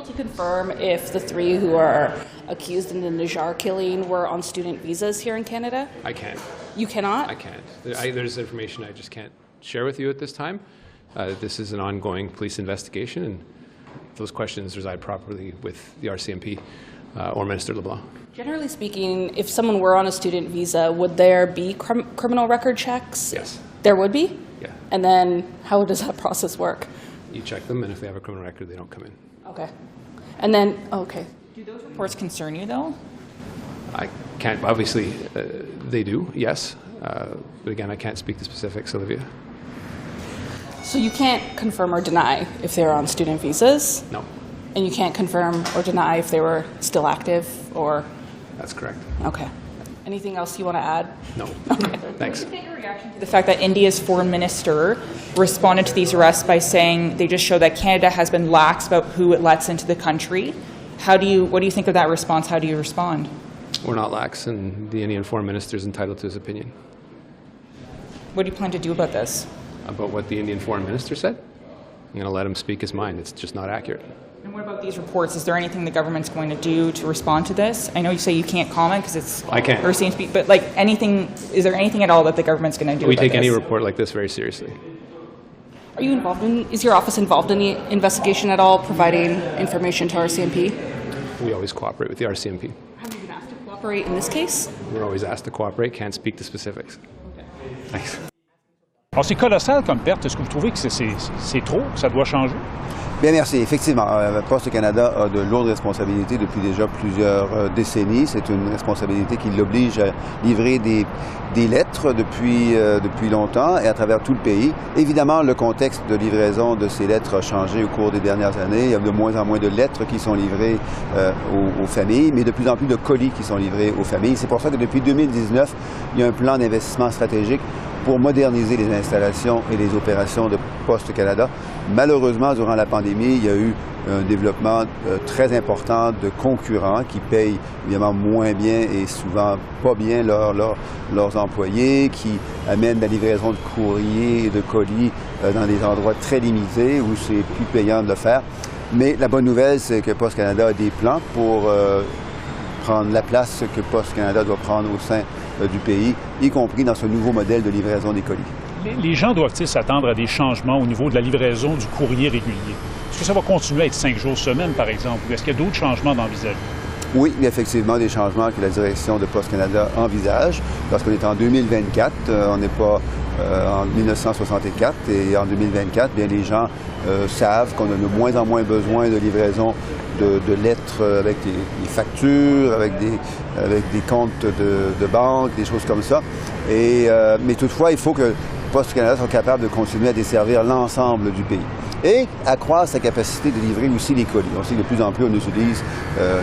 to confirm if the 3 who are accused in the Nijjar killing were on student visas here in Canada? I can't. You cannot? I can't. There's information I just can't share with you at this time. This is an ongoing police investigation, and those questions reside properly with the RCMP or Minister LeBlanc. Generally speaking, if someone were on a student visa, would there be criminal record checks? Yes. There would be? Yeah. And then how does that process work? You check them, and if they have a criminal record, they don't come in. Okay. And then, okay. Do those reports concern you, though? I can't, obviously, they do, yes. But again, I can't speak to specifics, Olivia. So you can't confirm or deny if they're on student visas? No. And you can't confirm or deny if they were still active, or? That's correct. Okay. Anything else you want to add? No. Okay. Thanks. What do you think your reaction to the fact that India's foreign minister responded to these arrests by saying they just show that Canada has been lax about who it lets into the country? What do you think of that response? How do you respond? We're not lax, and the Indian foreign minister is entitled to his opinion. What do you plan to do about this? About what the Indian foreign minister said? I'm going to let him speak his mind. It's just not accurate. And what about these reports? Is there anything the government's going to do to respond to this? I know you say you can't comment because it's I can't. but like anything, is there anything at all that the government's going to do? We about take this? any report like this very seriously. Are you involved in, is your office involved in the investigation at all, providing information to RCMP? We always cooperate with the RCMP. Have you been asked to cooperate in this case? We're always asked to cooperate, can't speak to specifics. Okay. Thanks. Alors, c'est colossal comme perte. Est-ce que vous trouvez que c'est trop, que ça doit changer? Bien, merci. Effectivement, Poste Canada a de lourdes responsabilités depuis déjà plusieurs décennies. C'est une responsabilité qui l'oblige à livrer des lettres depuis longtemps et à travers tout le pays. Évidemment, le contexte de livraison de ces lettres a changé au cours des dernières années. Il y a de moins en moins de lettres qui sont livrées aux familles, mais de plus en plus de colis qui sont livrés aux familles. C'est pour ça que depuis 2019, il y a un plan d'investissement stratégique pour moderniser les installations et les opérations de Poste Canada. Malheureusement, durant la pandémie, il y a eu un développement très important de concurrents qui payent évidemment moins bien et souvent pas bien leurs employés, qui amènent la livraison de courriers et de colis dans des endroits très limités où c'est plus payant de le faire. Mais la bonne nouvelle, c'est que Poste Canada a des plans pour prendre la place que Poste Canada doit prendre au sein du pays, y compris dans ce nouveau modèle de livraison des colis. Les gens doivent-ils s'attendre à des changements au niveau de la livraison du courrier régulier? Est-ce que ça va continuer à être 5 jours semaine, par exemple, ou est-ce qu'il y a d'autres changements d'envisager? Oui, il y a effectivement des changements que la direction de Poste Canada envisage. Lorsqu'on est en 2024, on n'est pas en 1964, et en 2024, bien, les gens savent qu'on a de moins en moins besoin de livraison de lettres avec des factures, avec des comptes de banque, des choses comme ça. Mais toutefois, il faut que Poste Canada soit capable de continuer à desservir l'ensemble du pays et accroître sa capacité de livrer aussi les colis. On sait que de plus en plus, on utilise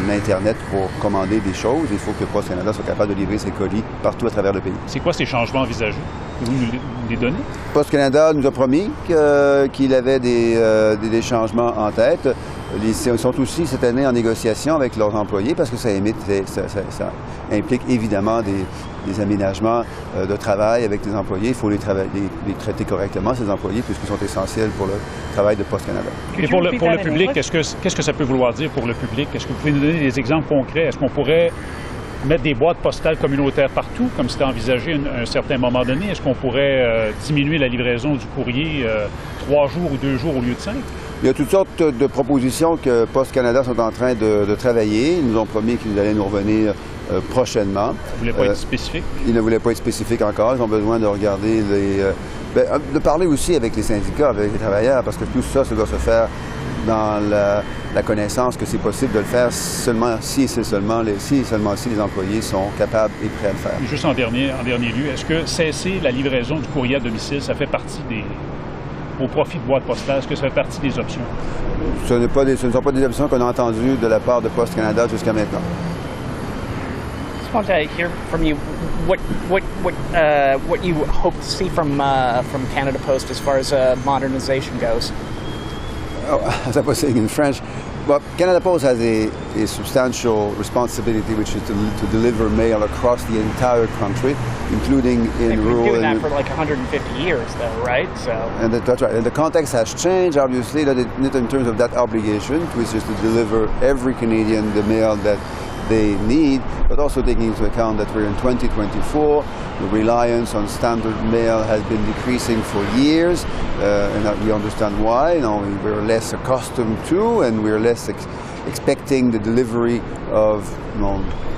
l'Internet pour commander des choses. Il faut que Poste Canada soit capable de livrer ses colis partout à travers le pays. C'est quoi ces changements envisagés? Vous nous les donnez? Poste Canada nous a promis qu'il avait des changements en tête. Ils sont aussi cette année en négociation avec leurs employés parce que ça implique évidemment des aménagements de travail avec les employés. Il faut les traiter correctement, ces employés, puisqu'ils sont essentiels pour le travail de Poste Canada. Et pour le public, qu'est-ce que ça peut vouloir dire pour le public? Est-ce que vous pouvez nous donner des exemples concrets? Est-ce qu'on pourrait mettre des boîtes postales communautaires partout, comme c'était envisagé à un certain moment donné? Est-ce qu'on pourrait diminuer la livraison du courrier 3 jours ou 2 jours au lieu de 5? Il y a toutes sortes de propositions que Poste Canada sont en train de travailler. Ils nous ont promis qu'ils allaient nous revenir prochainement. Vous ne voulez pas être spécifique? Ils ne voulaient pas être spécifiques encore. Ils ont besoin de regarder de parler aussi avec les syndicats, avec les travailleurs, parce que tout ça doit se faire dans la connaissance que c'est possible de le faire seulement si les employés sont capables et prêts à le faire. Juste en dernier lieu, est-ce que cesser la livraison du courrier à domicile, ça fait partie au profit de boîtes postales, est-ce que ça fait partie des options? Ce ne sont pas des options qu'on a entendues de la part de Poste Canada jusqu'à maintenant. I just want to hear from you what you hope to see from Canada Post as far as modernization goes. as I was saying in French, but Canada Post has a substantial responsibility, which is to deliver mail across the entire country, including in They've rural. been doing that for like 150 years, though, right? So. And that's right. And the context has changed, obviously, that not in terms of that obligation, which is to deliver every Canadian the mail that they need, but also taking into account that we're in 2024, the reliance on standard mail has been decreasing for years, and that we understand why. We're less accustomed to, and we're less expecting the delivery of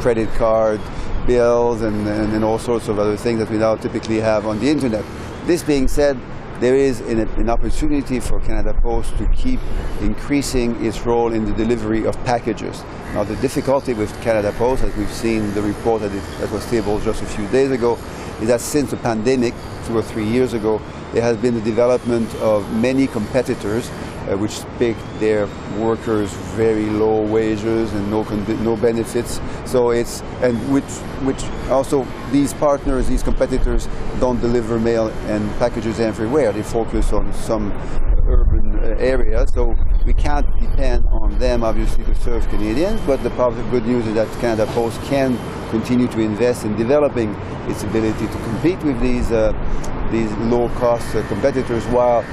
credit card bills and all sorts of other things that we now typically have on the internet. This being said, there is an opportunity for Canada Post to keep increasing its role in the delivery of packages. Now, the difficulty with Canada Post, as we've seen the report that was tabled just a few days ago, is that since the pandemic, 2 or 3 years ago, there has been the development of many competitors which pay their workers very low wages and no benefits. So which also these partners, these competitors, don't deliver mail and packages everywhere. They focus on some urban areas, so we can't depend on them, obviously, to serve Canadians. But the positive good news is that Canada Post can continue to invest in developing its ability to compete with these low-cost competitors while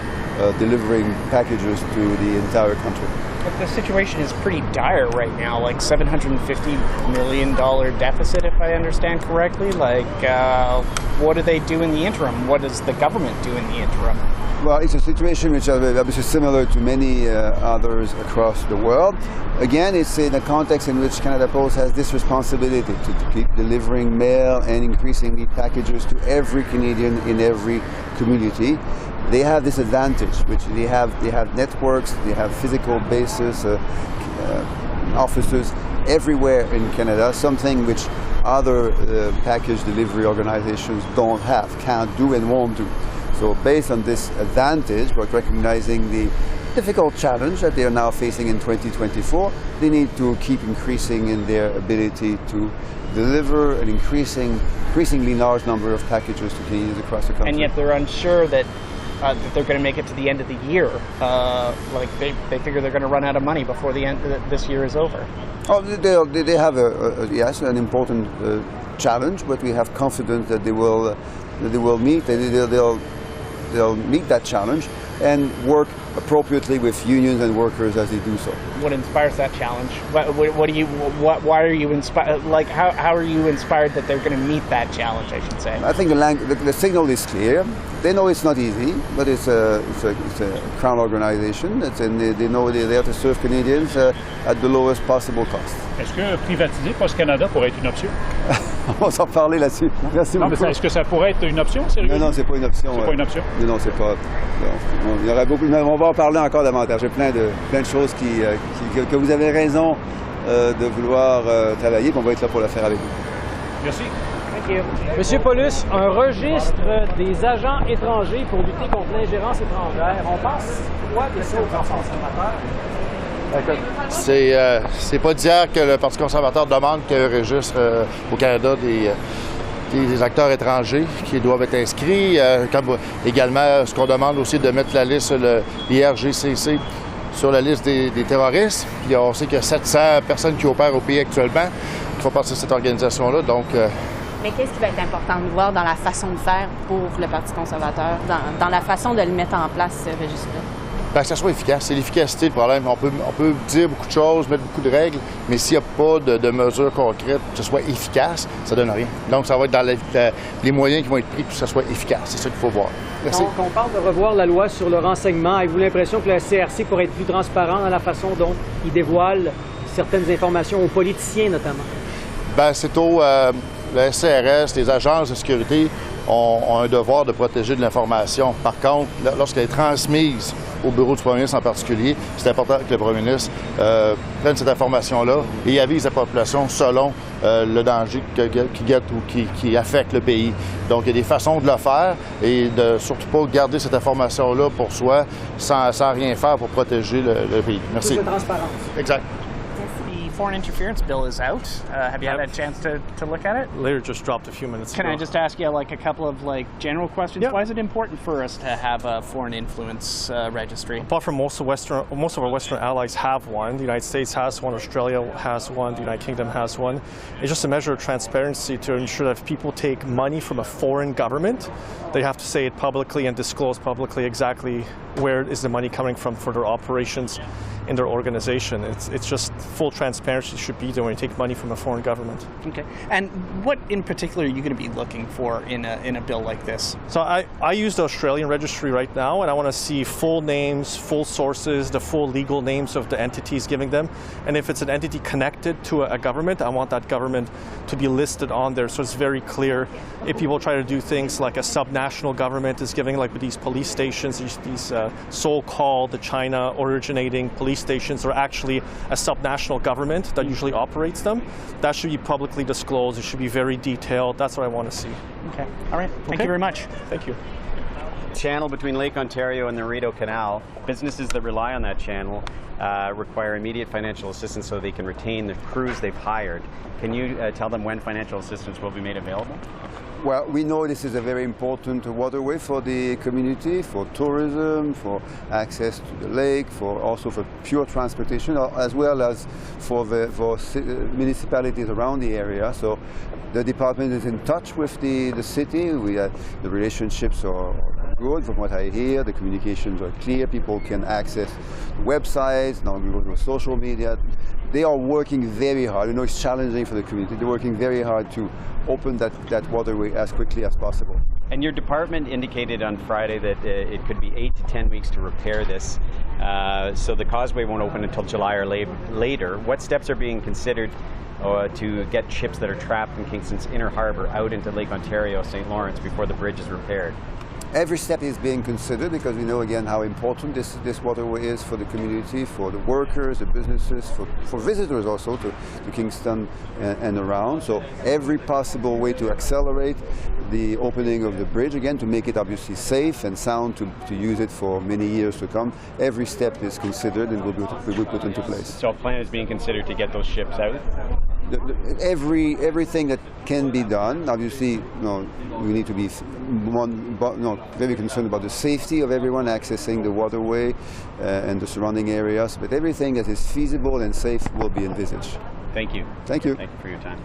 delivering packages to the entire country. But the situation is pretty dire right now, like $750 million deficit, if I understand correctly. Like, what do they do in the interim? What does the government do in the interim? Well, it's a situation which is obviously similar to many others across the world. Again, it's in a context in which Canada Post has this responsibility to keep delivering mail and increasingly packages to every Canadian in every community. They have this advantage, which they have networks, they have physical bases, offices everywhere in Canada, something which other package delivery organizations don't have, can't do and won't do. So based on this advantage, but recognizing the difficult challenge that they are now facing in 2024, they need to keep increasing in their ability to deliver an increasingly large number of packages to Canadians across the country. And yet they're unsure that they're going to make it to the end of the year. Like they figure they're going to run out of money before the end this year is over. Oh, they have an important challenge, but we have confidence that they will meet. They'll meet that challenge and work appropriately with unions and workers as they do so. What inspires that challenge? Why are you inspired? Like, how are you inspired that they're going to meet that challenge, I should say? I think the signal is clear. They know it's not easy, but it's a Crown organization. They know they have to serve Canadians at the lowest possible cost. Est-ce que privatiser Post Canada pourrait être une option? On va s'en reparler là-dessus. Merci beaucoup. Mais est-ce que ça pourrait être une option, sérieux? Non, c'est pas une option. C'est pas une option? Non, c'est pas. Il y aurait beaucoup. On va en parler encore davantage. Il y a plein de choses que vous avez raison de vouloir travailler, qu'on va être là pour le faire avec vous. Merci. Monsieur Paul-Hus, un registre des agents étrangers pour lutter contre l'ingérence étrangère. On pense quoi de ça au Parti conservateur? C'est pas d'hier que le Parti conservateur demande qu'il y ait un registre au Canada des acteurs étrangers qui doivent être inscrits. Comme également, ce qu'on demande aussi de mettre la liste, l'IRGCC, sur la liste des terroristes. Puis on sait qu'il y a 700 personnes qui opèrent au pays actuellement qui font partie de cette organisation-là. Donc, mais qu'est-ce qui va être important de voir dans la façon de faire pour le Parti conservateur, dans la façon de le mettre en place, ce registre-là? Bien, que ça soit efficace. C'est l'efficacité le problème. On peut dire beaucoup de choses, mettre beaucoup de règles, mais s'il n'y a pas de mesures concrètes, que ce soit efficace, ça ne donne rien. Donc, ça va être dans les moyens qui vont être pris pour que ça soit efficace. C'est ça qu'il faut voir. Merci. Donc, on parle de revoir la loi sur le renseignement. Avez-vous l'impression que le CRC pourrait être plus transparent dans la façon dont il dévoile certaines informations aux politiciens, notamment? Bien, c'est le SCRS, les agences de sécurité ont un devoir de protéger de l'information. Par contre, lorsqu'elle est transmise au bureau du premier ministre en particulier, c'est important que le premier ministre prenne cette information-là et avise la population selon le danger qui guette ou qui affecte le pays. Donc, il y a des façons de le faire et de surtout pas garder cette information-là pour soi sans rien faire pour protéger le pays. Merci. Plus de transparence. Exact. foreign interference bill is out. Have you had a chance to look at it? Later just dropped a few minutes ago. Can I just ask you like a couple of like general questions? Why is it important for us to have a foreign influence registry? Apart from most of our Western allies have one. The United States has one, Australia has one, the United Kingdom has one. It's just a measure of transparency to ensure that if people take money from a foreign government, they have to say it publicly and disclose publicly exactly where is the money coming from for their operations in their organization. It's just full transparency should be there when you take money from a foreign government. Okay. And what in particular are you going to be looking for in a bill like this? So I use the Australian registry right now, and I want to see full names, full sources, the full legal names of the entities giving them. And if it's an entity connected to a government, I want that government to be listed on there so it's very clear. If people try to do things like a subnational government is giving, like with these police stations, these so-called the China originating police stations are actually a subnational government that usually operates them. That should be publicly disclosed. It should be very detailed. That's what I want to see. Okay. All right. Thank you very much. Thank you. Channel between Lake Ontario and the Rideau Canal. Businesses that rely on that channel require immediate financial assistance so they can retain the crews they've hired. Can you tell them when financial assistance will be made available? Well, we know this is a very important waterway for the community, for tourism, for access to the lake, also for pure transportation, as well as for municipalities around the area. So the department is in touch with the city. The relationships are good from what I hear. The communications are clear. People can access websites, now we go to social media. They are working very hard. You know, it's challenging for the community. They're working very hard to open that waterway as quickly as possible. And your department indicated on Friday that it could be 8 to 10 weeks to repair this. So the causeway won't open until July or later. What steps are being considered to get ships that are trapped in Kingston's inner harbour out into Lake Ontario, St. Lawrence, before the bridge is repaired? Every step is being considered because we know again how important this waterway is for the community, for the workers, the businesses, for visitors also to Kingston and around. So every possible way to accelerate the opening of the bridge again, to make it obviously safe and sound to use it for many years to come. Every step is considered and will be put into place. So a plan is being considered to get those ships out? Everything that can be done. Obviously, we need to be very concerned about the safety of everyone accessing the waterway and the surrounding areas. But everything that is feasible and safe will be envisaged. Thank you. Thank you. Thank you for your time.